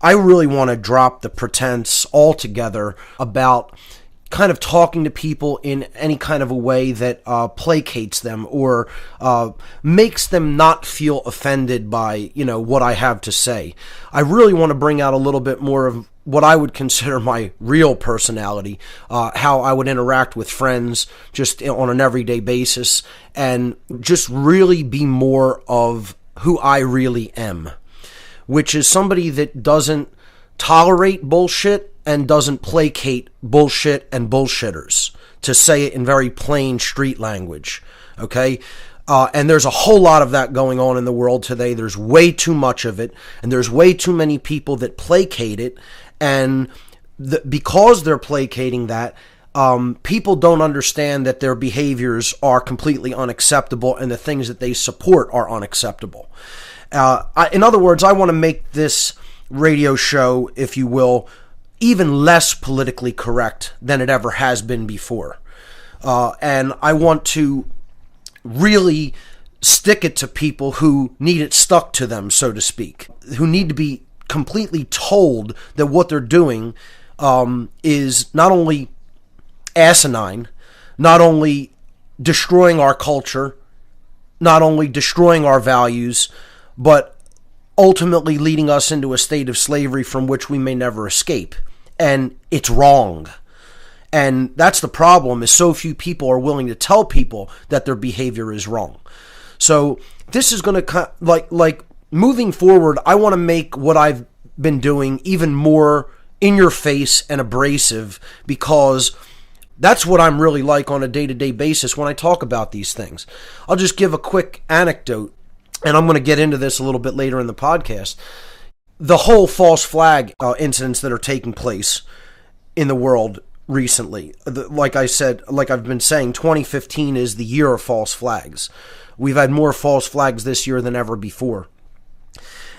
I really want to drop the pretense altogether about kind of talking to people in any kind of a way that placates them or makes them not feel offended by, what I have to say. I really want to bring out a little bit more of what I would consider my real personality, how I would interact with friends just on an everyday basis, and just really be more of who I really am, which is somebody that doesn't tolerate bullshit and doesn't placate bullshit and bullshitters, to say it in very plain street language, okay? And there's a whole lot of that going on in the world today. There's way too much of it, and there's way too many people that placate it, and because they're placating that, people don't understand that their behaviors are completely unacceptable and the things that they support are unacceptable. In other words, I want to make this radio show, if you will, even less politically correct than it ever has been before. And I want to really stick it to people who need it stuck to them, so to speak, who need to be completely told that what they're doing is not only asinine, not only destroying our culture, not only destroying our values, but ultimately leading us into a state of slavery from which we may never escape. And it's wrong. And that's the problem, is so few people are willing to tell people that their behavior is wrong. So this is going to, like moving forward, I want to make what I've been doing even more in your face and abrasive, because that's what I'm really like on a day-to-day basis when I talk about these things. I'll just give a quick anecdote, and I'm going to get into this a little bit later in the podcast. The whole false flag incidents that are taking place in the world recently, like I said, like I've been saying, 2015 is the year of false flags. We've had more false flags this year than ever before.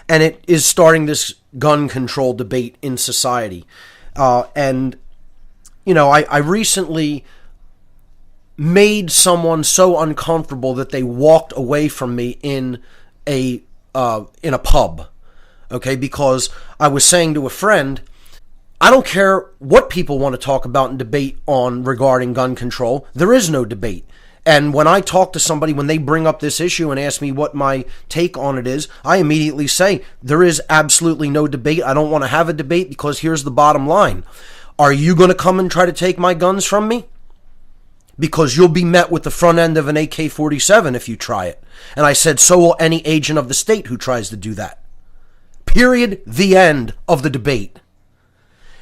And it is starting this gun control debate in society. I recently made someone so uncomfortable that they walked away from me in a pub. Okay, because I was saying to a friend, I don't care what people want to talk about and debate on regarding gun control. There is no debate. And when I talk to somebody, when they bring up this issue and ask me what my take on it is, I immediately say, there is absolutely no debate. I don't want to have a debate, because here's the bottom line. Are you going to come and try to take my guns from me? Because you'll be met with the front end of an AK-47 if you try it. And I said, so will any agent of the state who tries to do that. Period. The end of the debate.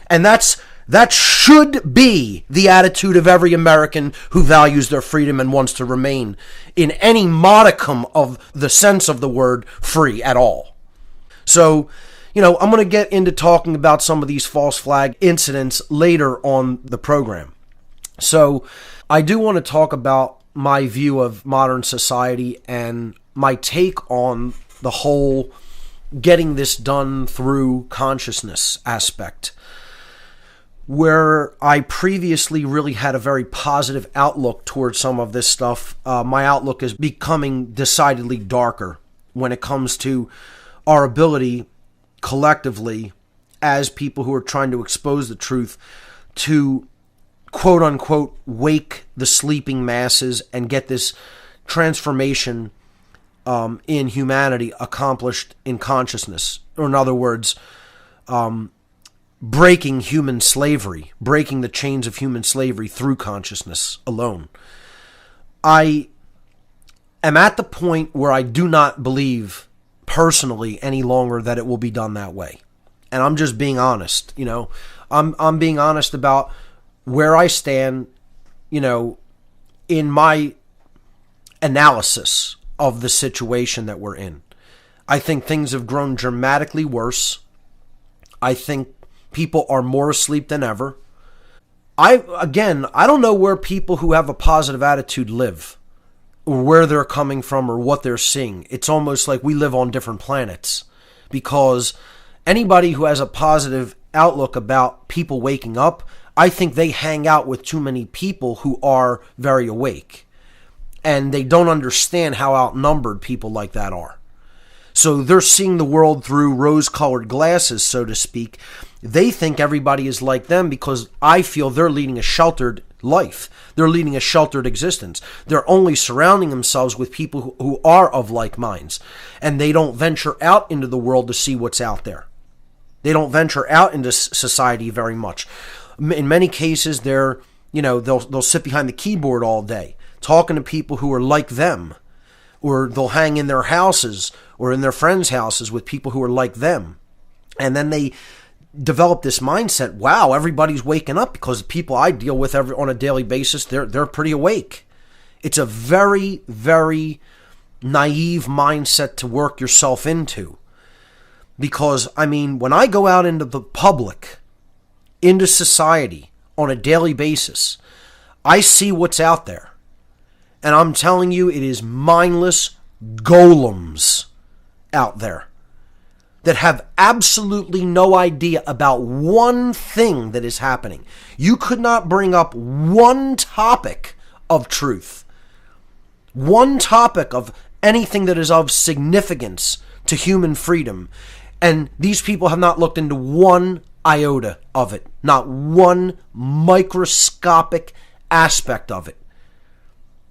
And that should be the attitude of every American who values their freedom and wants to remain in any modicum of the sense of the word free at all. So, I'm going to get into talking about some of these false flag incidents later on the program. So, I do want to talk about my view of modern society and my take on the whole getting this done through consciousness aspect, where I previously really had a very positive outlook towards some of this stuff. My outlook is becoming decidedly darker when it comes to our ability collectively, as people who are trying to expose the truth, to quote unquote wake the sleeping masses and get this transformation in humanity accomplished in consciousness. Or in other words, breaking human slavery, breaking the chains of human slavery through consciousness alone. I am at the point where I do not believe personally any longer that it will be done that way. And I'm just being honest, I'm being honest about where I stand, in my analysis of the situation that we're in. I think things have grown dramatically worse. I think people are more asleep than ever. I don't know where people who have a positive attitude live, or where they're coming from, or what they're seeing. It's almost like we live on different planets, because anybody who has a positive outlook about people waking up, I think they hang out with too many people who are very awake, and they don't understand how outnumbered people like that are. So they're seeing the world through rose-colored glasses, so to speak. They think everybody is like them because I feel they're leading a sheltered life. They're leading a sheltered existence. They're only surrounding themselves with people who are of like minds. And they don't venture out into the world to see what's out there. They don't venture out into society very much. In many cases, they'll sit behind the keyboard all day, talking to people who are like them. Or they'll hang in their houses or in their friends' houses with people who are like them. And then they develop this mindset, wow, everybody's waking up because the people I deal with on a daily basis, they're pretty awake. It's a very, very naive mindset to work yourself into. Because, when I go out into the public, into society on a daily basis, I see what's out there. And I'm telling you, it is mindless golems out there that have absolutely no idea about one thing that is happening. You could not bring up one topic of truth, one topic of anything that is of significance to human freedom. And these people have not looked into one iota of it, not one microscopic aspect of it.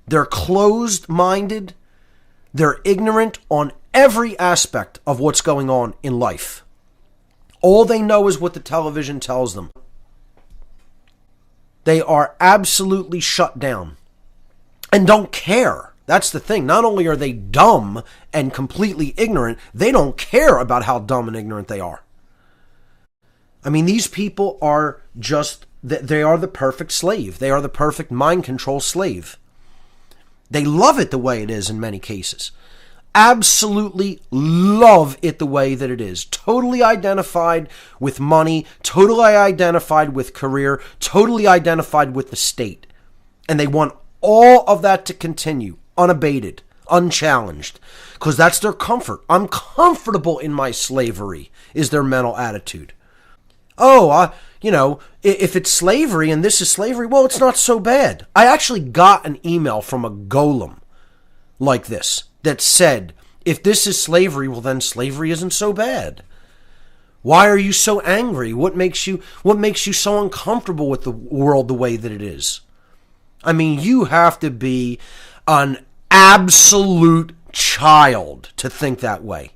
They're closed-minded. They're ignorant on every aspect of what's going on in life. All they know is what the television tells them. They are absolutely shut down and don't care. That's the thing. Not only are they dumb and completely ignorant, they don't care about how dumb and ignorant they are. These people are they are the perfect slave. They are the perfect mind control slave. They love it the way it is in many cases. Absolutely love it the way that it is. Totally identified with money, totally identified with career, totally identified with the state. And they want all of that to continue, unabated, unchallenged, because that's their comfort. I'm comfortable in my slavery, is their mental attitude. If it's slavery and this is slavery, well, it's not so bad. I actually got an email from a golem like this that said, if this is slavery, well, then slavery isn't so bad. Why are you so angry? What makes you so uncomfortable with the world the way that it is? You have to be an absolute child to think that way.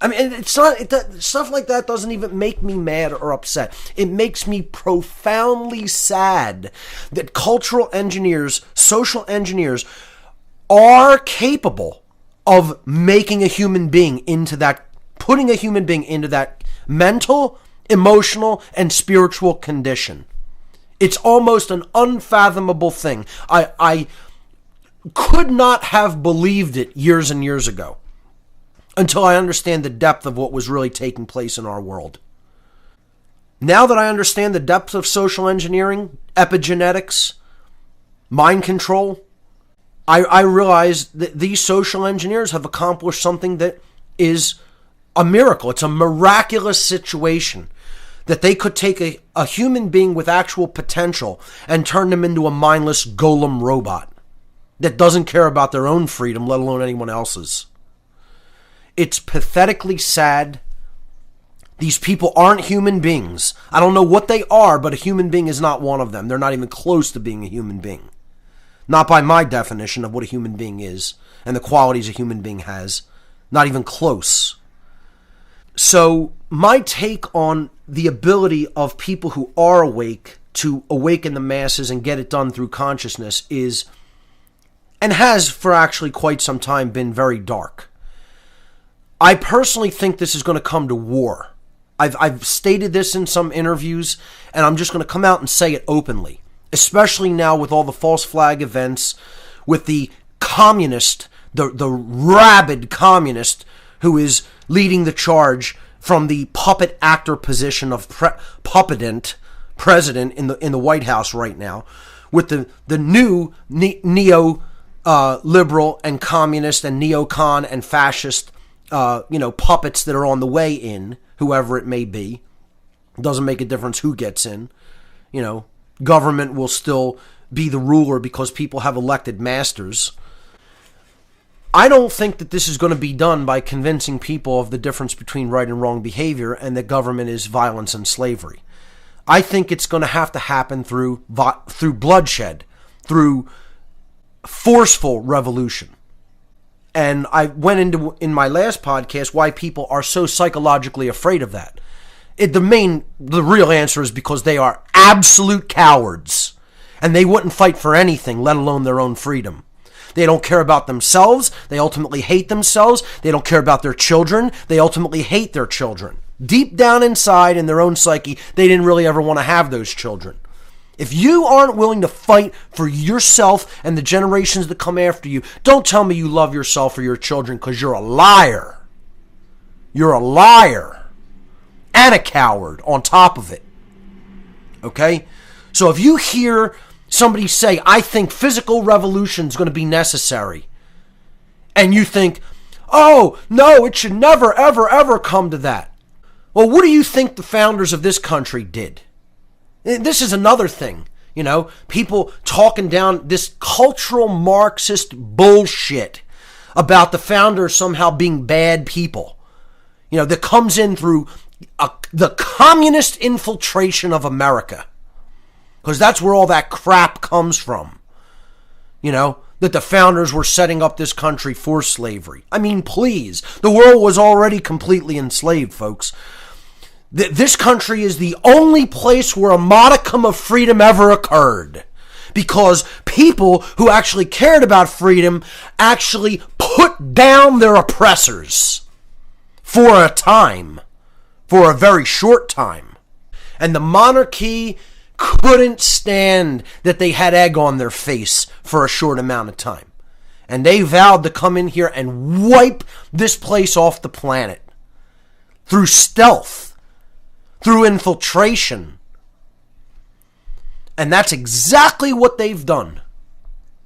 It's not stuff like that doesn't even make me mad or upset. It makes me profoundly sad that cultural engineers, social engineers, are capable of making a human being into that, putting a human being into that mental, emotional, and spiritual condition. It's almost an unfathomable thing. I could not have believed it years and years ago, until I understand the depth of what was really taking place in our world. Now that I understand the depth of social engineering, epigenetics, mind control, I realize that these social engineers have accomplished something that is a miracle. It's a miraculous situation that they could take a human being with actual potential and turn them into a mindless golem robot that doesn't care about their own freedom, let alone anyone else's. It's pathetically sad. These people aren't human beings. I don't know what they are, but a human being is not one of them. They're not even close to being a human being. Not by my definition of what a human being is and the qualities a human being has. Not even close. So my take on the ability of people who are awake to awaken the masses and get it done through consciousness is, and has for actually quite some time, been very dark. I personally think this is going to come to war. I've stated this in some interviews, and I'm just going to come out and say it openly, especially now with all the false flag events, with the communist, the rabid communist who is leading the charge from the puppet actor position of puppetant president in the White House right now, with the new neo liberal and communist and neocon and fascist puppets that are on the way in, whoever it may be. It doesn't make a difference who gets in. Government will still be the ruler because people have elected masters. I don't think that this is going to be done by convincing people of the difference between right and wrong behavior and that government is violence and slavery. I think it's going to have to happen through bloodshed, through forceful revolution. And I went into, in my last podcast, why people are so psychologically afraid of that. The real answer is because they are absolute cowards. And they wouldn't fight for anything, let alone their own freedom. They don't care about themselves. They ultimately hate themselves. They don't care about their children. They ultimately hate their children. Deep down inside in their own psyche, they didn't really ever want to have those children. If you aren't willing to fight for yourself and the generations that come after you, don't tell me you love yourself or your children, because you're a liar. You're a liar. And a coward on top of it. Okay? So if you hear somebody say, I think physical revolution is going to be necessary, and you think, oh, no, it should never, ever, ever come to that. Well, what do you think the founders of this country did? This is another thing, people talking down this cultural Marxist bullshit about the founders somehow being bad people, that comes in through the communist infiltration of America. Because that's where all that crap comes from. That the founders were setting up this country for slavery. I mean, please. The world was already completely enslaved, folks. This country is the only place where a modicum of freedom ever occurred. Because people who actually cared about freedom actually put down their oppressors. For a time. For a very short time. And the monarchy couldn't stand that they had egg on their face for a short amount of time. And they vowed to come in here and wipe this place off the planet. Through stealth. Through infiltration. And that's exactly what they've done.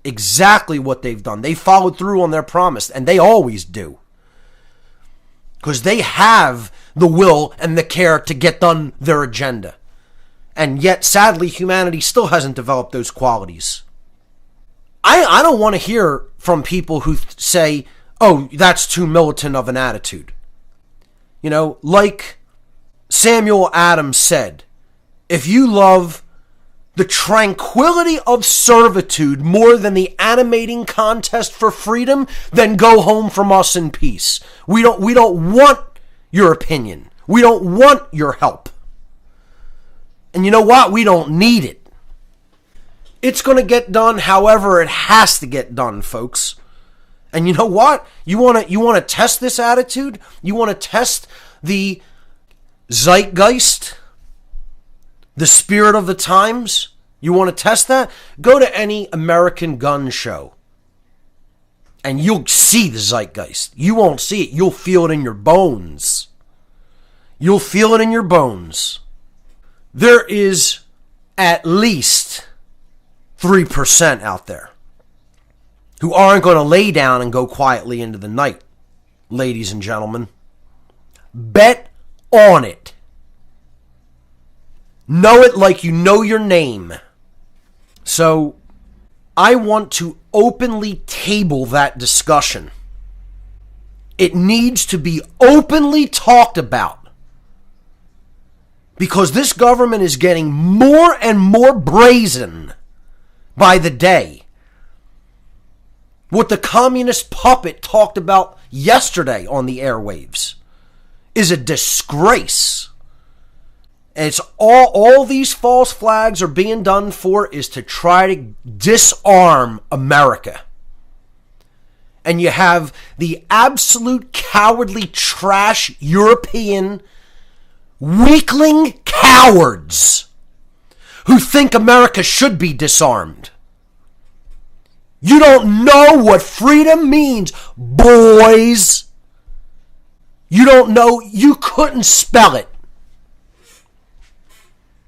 Exactly what they've done. They followed through on their promise. And they always do. Because they have the will and the care to get done their agenda. And yet, sadly, humanity still hasn't developed those qualities. I don't want to hear from people who say, oh, that's too militant of an attitude. Like Samuel Adams said, if you love the tranquility of servitude more than the animating contest for freedom, then go home from us in peace. We don't want your opinion. We don't want your help. And you know what? We don't need it. It's going to get done however it has to get done, folks. And you know what? You want to test this attitude? You want to test the zeitgeist? The spirit of the times? You want to test that? Go to any American gun show. And you'll see the zeitgeist. You won't see it. You'll feel it in your bones. You'll feel it in your bones. There is at least 3% out there who aren't going to lay down and go quietly into the night, ladies and gentlemen. Bet on it. Know it like you know your name. So, I want to openly table that discussion. It needs to be openly talked about. Because this government is getting more and more brazen by the day. What the communist puppet talked about yesterday on the airwaves is a disgrace. And it's all these false flags are being done for is to try to disarm America. And you have the absolute cowardly trash European weakling cowards who think America should be disarmed. You don't know what freedom means, boys. You don't know, you couldn't spell it.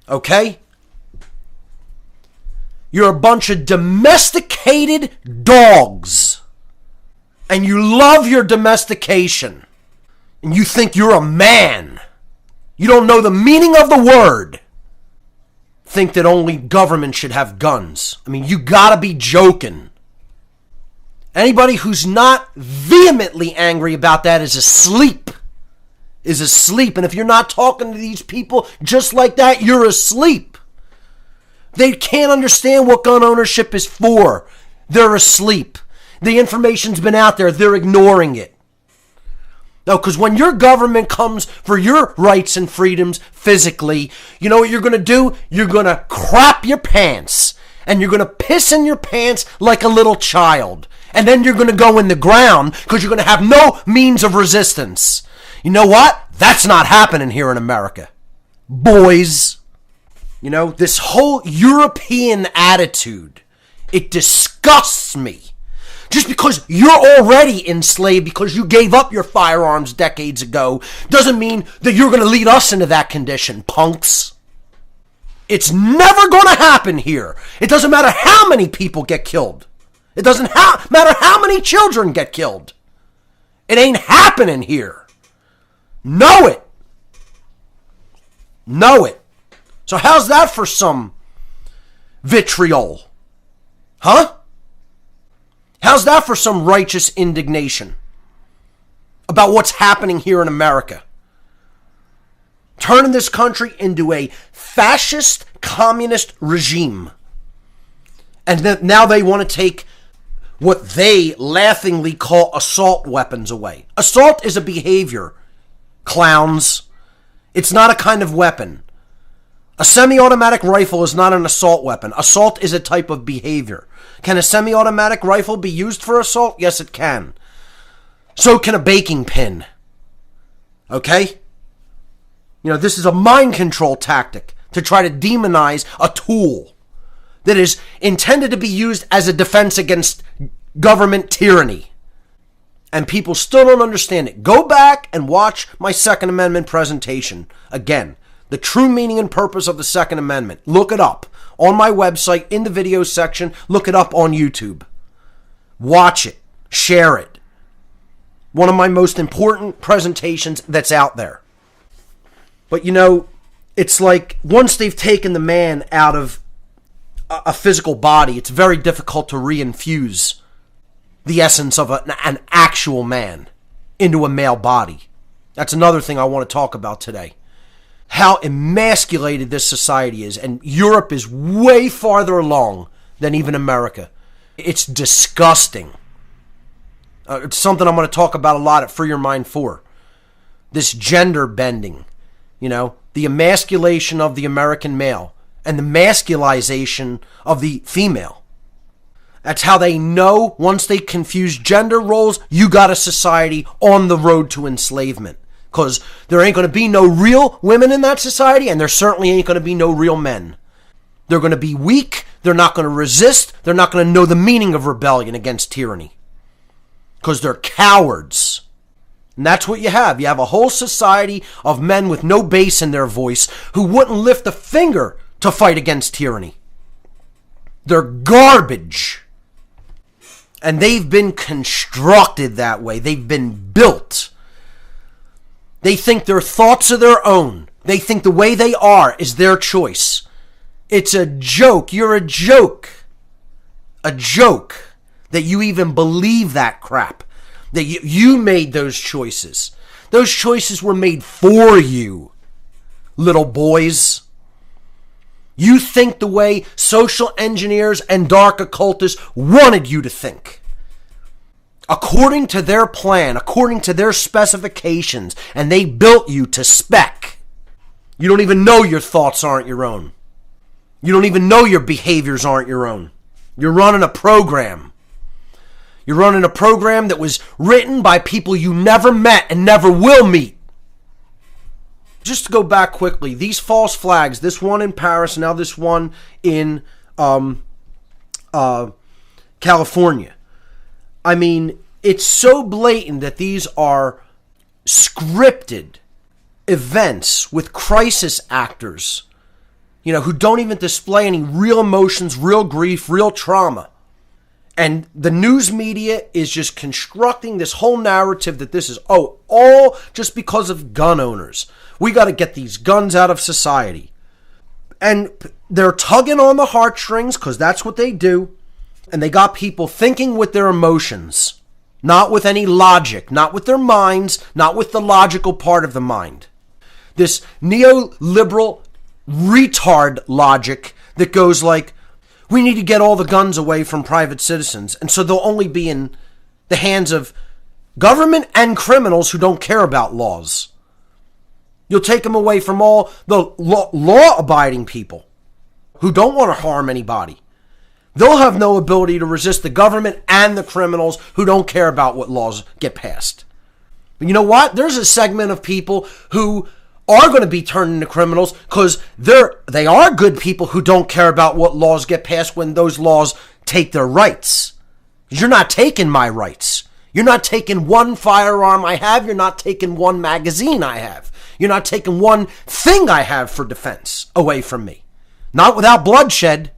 Okay? You're a bunch of domesticated dogs. And you love your domestication. And you think you're a man. You don't know the meaning of the word. Think that only government should have guns. I mean, you gotta be joking. Anybody who's not vehemently angry about that is asleep. And if you're not talking to these people just like that, you're asleep. They can't understand what gun ownership is for. They're asleep. The information's been out there. They're ignoring it. No, because when your government comes for your rights and freedoms physically, you know what you're going to do? You're going to crap your pants. And you're going to piss in your pants like a little child. And then you're going to go in the ground because you're going to have no means of resistance. You know what? That's not happening here in America. Boys. You know, this whole European attitude, it disgusts me. Just because you're already enslaved because you gave up your firearms decades ago doesn't mean that you're going to lead us into that condition, punks. It's never going to happen here. It doesn't matter how many people get killed. It doesn't matter how many children get killed. It ain't happening here. Know it. Know it. So how's that for some vitriol? Huh? How's that for some righteous indignation about what's happening here in America? Turning this country into a fascist communist regime. And now they want to take what they laughingly call assault weapons away. Assault is a behavior, clowns. It's not a kind of weapon. A semi-automatic rifle is not an assault weapon. Assault is a type of behavior. Can a semi-automatic rifle be used for assault? Yes, it can. So can a baking pin. Okay? You know, this is a mind control tactic to try to demonize a tool that is intended to be used as a defense against government tyranny. And people still don't understand it. Go back and watch my Second Amendment presentation. Again, the true meaning and purpose of the Second Amendment. Look it up on my website in the video section. Look it up on YouTube. Watch it. Share it. One of my most important presentations that's out there. But you know, it's like once they've taken the man out of a physical body, it's very difficult to reinfuse the essence of an actual man into a male body. That's another thing I want to talk about today. How emasculated this society is. And Europe is way farther along than even America. It's disgusting. It's something I'm going to talk about a lot at Free Your Mind 4. This gender bending. You know, the emasculation of the American male and the masculization of the female. That's how they know once they confuse gender roles, you got a society on the road to enslavement. Because there ain't going to be no real women in that society, and there certainly ain't going to be no real men. They're going to be weak, they're not going to resist, they're not going to know the meaning of rebellion against tyranny. Because they're cowards. And that's what you have. You have a whole society of men with no bass in their voice who wouldn't lift a finger to fight against tyranny. They're garbage. And they've been constructed that way. They've been built. They think their thoughts are their own. They think the way they are is their choice. It's a joke. You're a joke. A joke that you even believe that crap. That you made those choices. Those choices were made for you, little boys. You think the way social engineers and dark occultists wanted you to think. According to their plan, according to their specifications, and they built you to spec. You don't even know your thoughts aren't your own. You don't even know your behaviors aren't your own. You're running a program. You're running a program that was written by people you never met and never will meet. Just to go back quickly, these false flags, this one in Paris, now this one in California. I mean, it's so blatant that these are scripted events with crisis actors, you know, who don't even display any real emotions, real grief, real trauma. And the news media is just constructing this whole narrative that this is, all just because of gun owners. We got to get these guns out of society. And they're tugging on the heartstrings, because that's what they do, And they got people thinking with their emotions, not with any logic, not with their minds, not with the logical part of the mind. This neoliberal retard logic that goes like, we need to get all the guns away from private citizens, and so they'll only be in the hands of government and criminals who don't care about laws. You'll take them away from all the law-abiding people who don't want to harm anybody. They'll have no ability to resist the government and the criminals who don't care about what laws get passed. But you know what? There's a segment of people who are going to be turned into criminals because they are good people who don't care about what laws get passed when those laws take their rights. You're not taking my rights. You're not taking one firearm I have. You're not taking one magazine I have. You're not taking one thing I have for defense away from me. Not without bloodshed.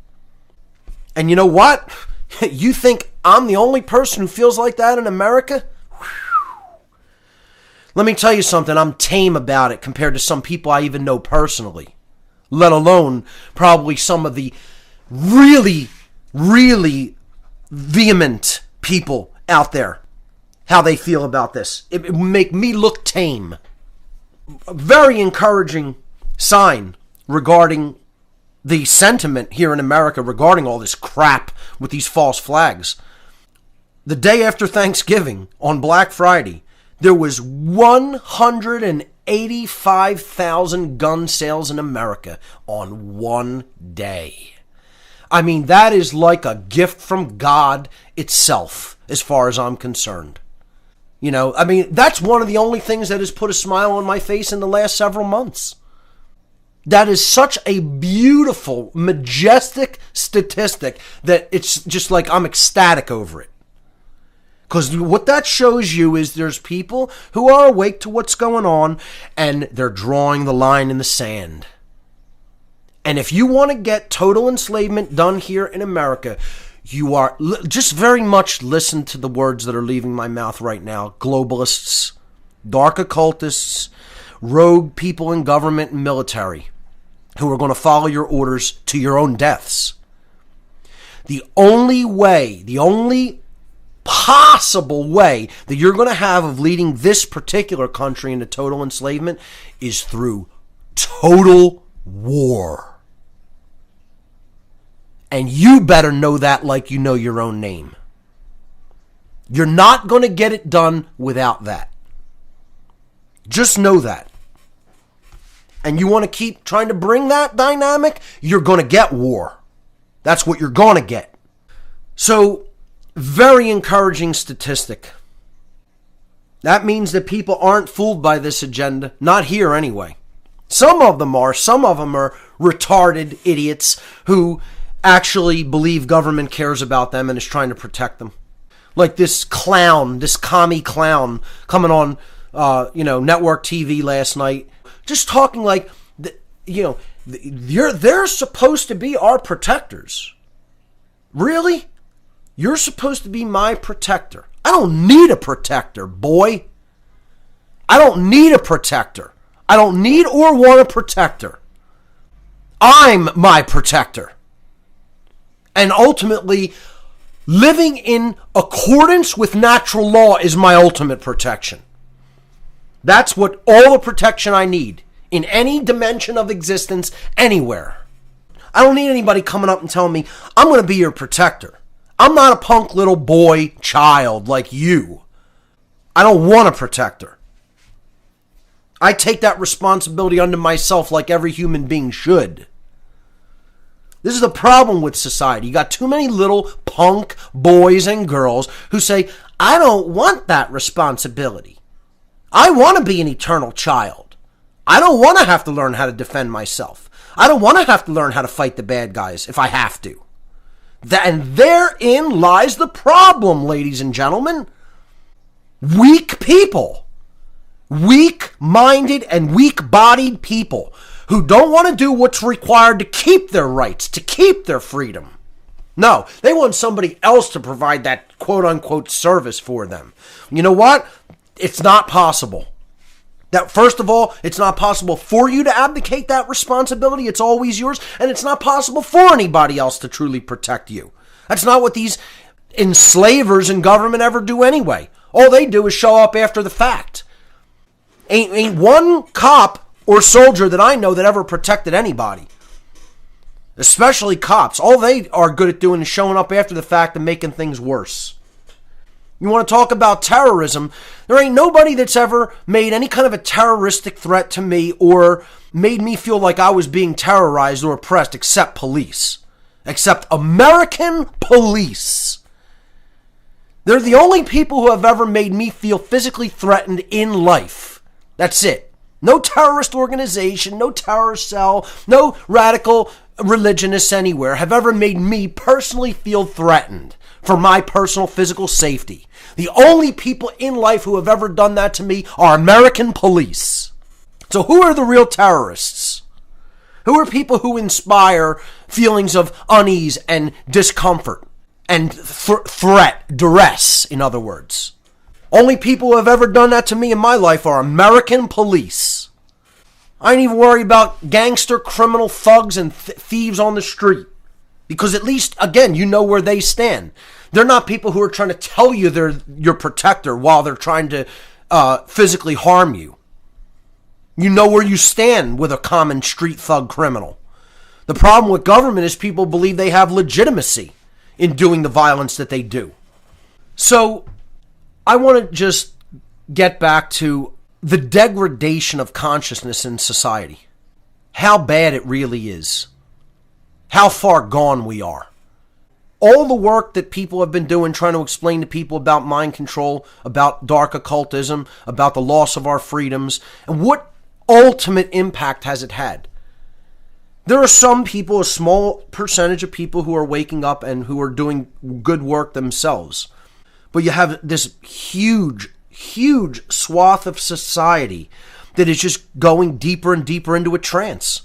And you know what? You think I'm the only person who feels like that in America? Let me tell you something. I'm tame about it compared to some people I even know personally. Let alone probably some of the really, really vehement people out there. How they feel about this. It would make me look tame. A very encouraging sign regarding the sentiment here in America regarding all this crap with these false flags. The day after Thanksgiving, on Black Friday, there was 185,000 gun sales in America on one day. I mean, that is like a gift from God itself, as far as I'm concerned. You know, I mean, that's one of the only things that has put a smile on my face in the last several months. That is such a beautiful, majestic statistic that it's just like I'm ecstatic over it. Because what that shows you is there's people who are awake to what's going on and they're drawing the line in the sand. And if you want to get total enslavement done here in America, you are just very much listen to the words that are leaving my mouth right now. Globalists, dark occultists, rogue people in government and military who are going to follow your orders to your own deaths. The only way, the only possible way that you're going to have of leading this particular country into total enslavement is through total war. And you better know that like you know your own name. You're not going to get it done without that. Just know that. And you want to keep trying to bring that dynamic, you're going to get war. That's what you're going to get. So, very encouraging statistic. That means that people aren't fooled by this agenda. Not here anyway. Some of them are. Some of them are retarded idiots who actually believe government cares about them and is trying to protect them. Like this clown, this commie clown coming on, network TV last night, just talking like, they're supposed to be our protectors. Really? You're supposed to be my protector. I don't need a protector, boy. I don't need a protector. I don't need or want a protector. I'm my protector. And ultimately, living in accordance with natural law is my ultimate protection. That's what all the protection I need in any dimension of existence, anywhere. I don't need anybody coming up and telling me, I'm going to be your protector. I'm not a punk little boy, child like you. I don't want a protector. I take that responsibility unto myself like every human being should. This is the problem with society. You got too many little punk boys and girls who say, I don't want that responsibility. I want to be an eternal child. I don't want to have to learn how to defend myself. I don't want to have to learn how to fight the bad guys if I have to. And therein lies the problem, ladies and gentlemen. Weak people. Weak-minded and weak-bodied people who don't want to do what's required to keep their rights, to keep their freedom. No, they want somebody else to provide that quote-unquote service for them. You know what? It's not possible. That first of all, it's not possible for you to abdicate that responsibility. It's always yours. And it's not possible for anybody else to truly protect you. That's not what these enslavers in government ever do anyway. All they do is show up after the fact. Ain't one cop or soldier that I know that ever protected anybody. Especially cops. All they are good at doing is showing up after the fact and making things worse. You want to talk about terrorism? There ain't nobody that's ever made any kind of a terroristic threat to me or made me feel like I was being terrorized or oppressed except police. Except American police. They're the only people who have ever made me feel physically threatened in life. That's it. No terrorist organization, no terror cell, no radical religionists anywhere have ever made me personally feel threatened for my personal physical safety. The only people in life who have ever done that to me are American police. So who are the real terrorists? Who are people who inspire feelings of unease and discomfort and threat, duress, in other words? Only people who have ever done that to me in my life are American police. I ain't even worry about gangster, criminal thugs, and thieves on the street. Because at least, again, you know where they stand. They're not people who are trying to tell you they're your protector while they're trying to physically harm you. You know where you stand with a common street thug criminal. The problem with government is people believe they have legitimacy in doing the violence that they do. So I want to just get back to the degradation of consciousness in society. How bad it really is. How far gone we are. All the work that people have been doing trying to explain to people about mind control, about dark occultism, about the loss of our freedoms, and what ultimate impact has it had? There are some people, a small percentage of people who are waking up and who are doing good work themselves. But you have this huge swath of society that is just going deeper and deeper into a trance.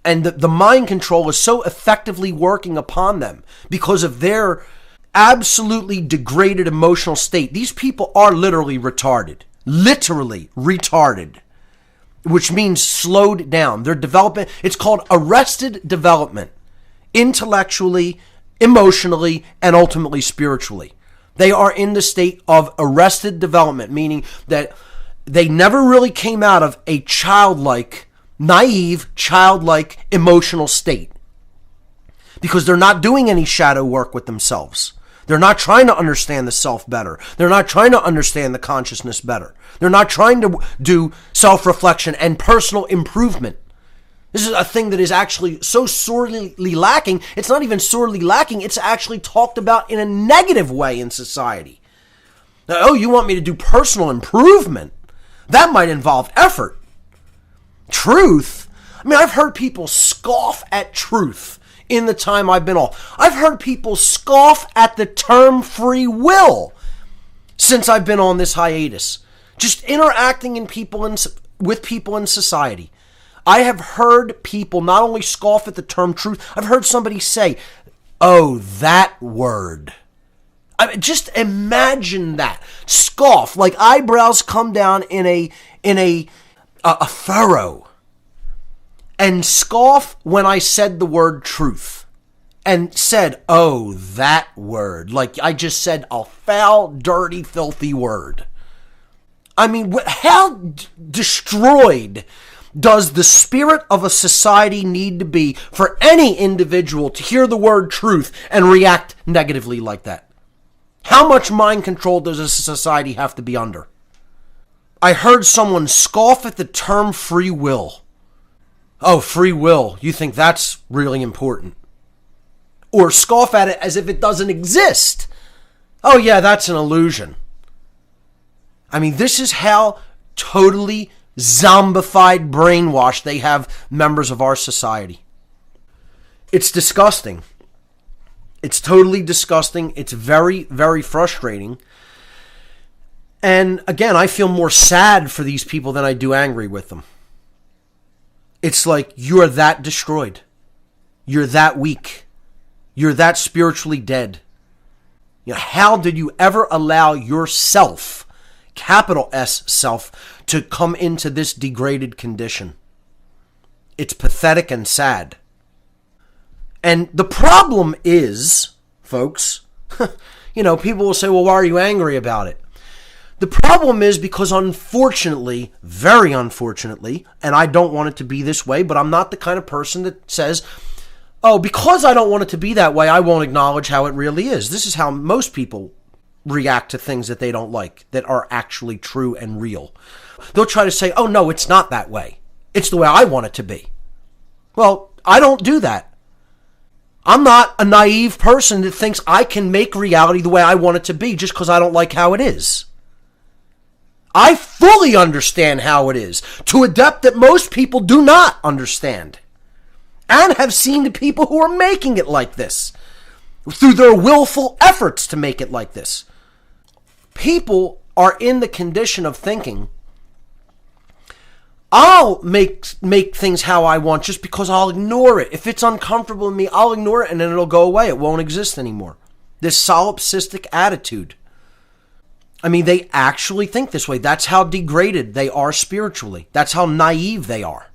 And the mind control is so effectively working upon them because of their absolutely degraded emotional state. These people are literally retarded. Literally retarded. Which means slowed down. Their development, it's called arrested development. Intellectually, emotionally, and ultimately spiritually. They are in the state of arrested development, meaning that they never really came out of a naive, childlike emotional state. Because they're not doing any shadow work with themselves. They're not trying to understand the self better. They're not trying to understand the consciousness better. They're not trying to do self-reflection and personal improvement. This is a thing that is actually so sorely lacking. It's not even sorely lacking. It's actually talked about in a negative way in society. Now, oh, you want me to do personal improvement? That might involve effort. Truth? I mean, I've heard people scoff at truth in the time I've been off. I've heard people scoff at the term free will since I've been on this hiatus. Just interacting with people in society. I have heard people not only scoff at the term truth, I've heard somebody say, oh, that word. I mean, just imagine that. Scoff, like eyebrows come down in a furrow. And scoff when I said the word truth. And said, oh, that word. Like I just said a foul, dirty, filthy word. I mean, how destroyed does the spirit of a society need to be for any individual to hear the word truth and react negatively like that? How much mind control does a society have to be under? I heard someone scoff at the term free will. Oh, free will. You think that's really important? Or scoff at it as if it doesn't exist. Oh yeah, that's an illusion. I mean, this is how totally zombified, brainwashed they have members of our society. It's disgusting. It's totally disgusting. It's very, very frustrating. And again, I feel more sad for these people than I do angry with them. It's like, you're that destroyed. You're that weak. You're that spiritually dead. You know, how did you ever allow yourself, capital S self, to come into this degraded condition? It's pathetic and sad. And the problem is, folks. People will say, well, why are you angry about it? The problem is because unfortunately, very unfortunately, and I don't want it to be this way, but I'm not the kind of person that says, oh, because I don't want it to be that way, I won't acknowledge how it really is. This is how most people react to things that they don't like, that are actually true and real. They'll try to say, oh, no, it's not that way. It's the way I want it to be. Well, I don't do that. I'm not a naive person that thinks I can make reality the way I want it to be just because I don't like how it is. I fully understand how it is, to a depth that most people do not understand, and have seen the people who are making it like this, through their willful efforts to make it like this. People are in the condition of thinking, I'll make things how I want just because I'll ignore it. If it's uncomfortable with me, I'll ignore it and then it'll go away. It won't exist anymore. This solipsistic attitude. I mean, they actually think this way. That's how degraded they are spiritually. That's how naive they are.